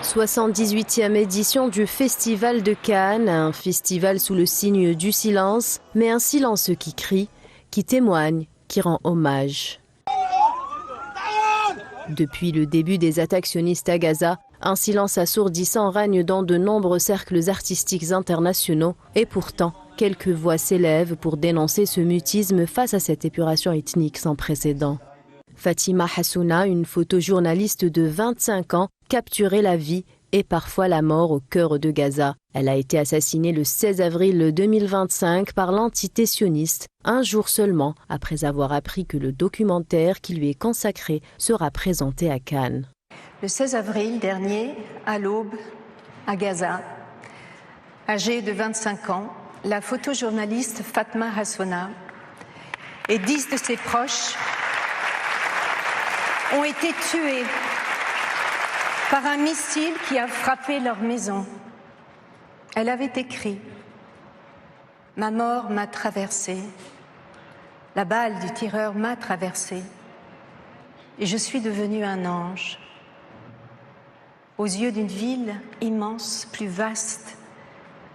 78e édition du Festival de Cannes, un festival sous le signe du silence, mais un silence qui crie, qui témoigne, qui rend hommage. Depuis le début des attaques sionistes à Gaza, un silence assourdissant règne dans de nombreux cercles artistiques internationaux et pourtant, quelques voix s'élèvent pour dénoncer ce mutisme face à cette épuration ethnique sans précédent. Fatima Hassouna, une photojournaliste de 25 ans, capturait la vie et parfois la mort au cœur de Gaza. Elle a été assassinée le 16 avril 2025 par l'entité sioniste, un jour seulement après avoir appris que le documentaire qui lui est consacré sera présenté à Cannes. Le 16 avril dernier, à l'aube, à Gaza, âgée de 25 ans, la photojournaliste Fatima Hassouna et 10 de ses proches ont été tués par un missile qui a frappé leur maison. Elle avait écrit « Ma mort m'a traversée, la balle du tireur m'a traversée, et je suis devenue un ange. Aux yeux d'une ville immense, plus vaste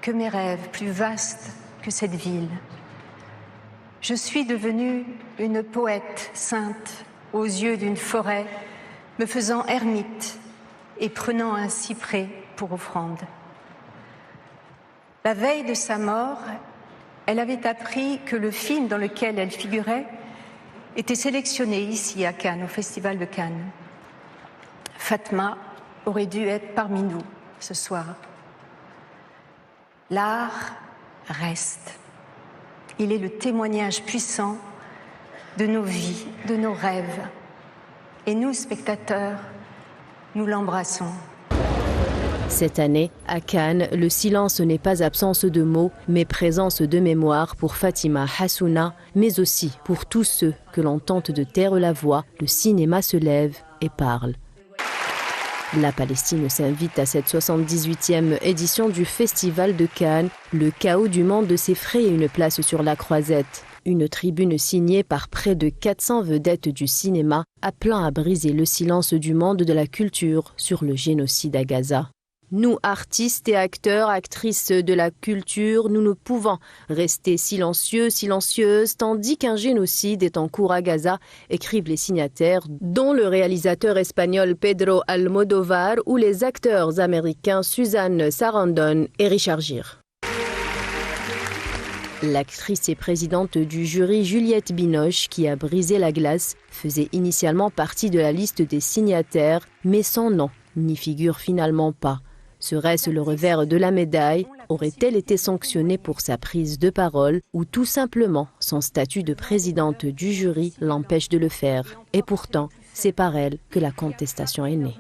que mes rêves, plus vaste que cette ville. Je suis devenue une poète sainte, aux yeux d'une forêt, me faisant ermite et prenant un cyprès pour offrande. » La veille de sa mort, elle avait appris que le film dans lequel elle figurait était sélectionné ici à Cannes, au Festival de Cannes. Fatima aurait dû être parmi nous ce soir. L'art reste. Il est le témoignage puissant de nos vies, de nos rêves. Et nous, spectateurs, nous l'embrassons. Cette année, à Cannes, le silence n'est pas absence de mots, mais présence de mémoire pour Fatima Hassouna, mais aussi pour tous ceux que l'on tente de taire la voix. Le cinéma se lève et parle. La Palestine s'invite à cette 78e édition du Festival de Cannes. Le chaos du monde s'effraie une place sur la croisette. Une tribune signée par près de 400 vedettes du cinéma appelant à briser le silence du monde de la culture sur le génocide à Gaza. Nous, artistes et acteurs, actrices de la culture, nous ne pouvons rester silencieux, silencieuses, tandis qu'un génocide est en cours à Gaza, écrivent les signataires, dont le réalisateur espagnol Pedro Almodóvar ou les acteurs américains Susan Sarandon et Richard Gere. L'actrice et présidente du jury Juliette Binoche, qui a brisé la glace, faisait initialement partie de la liste des signataires, mais son nom n'y figure finalement pas. Serait-ce le revers de la médaille? Aurait-elle été sanctionnée pour sa prise de parole ou tout simplement son statut de présidente du jury l'empêche de le faire? Et pourtant, c'est par elle que la contestation est née.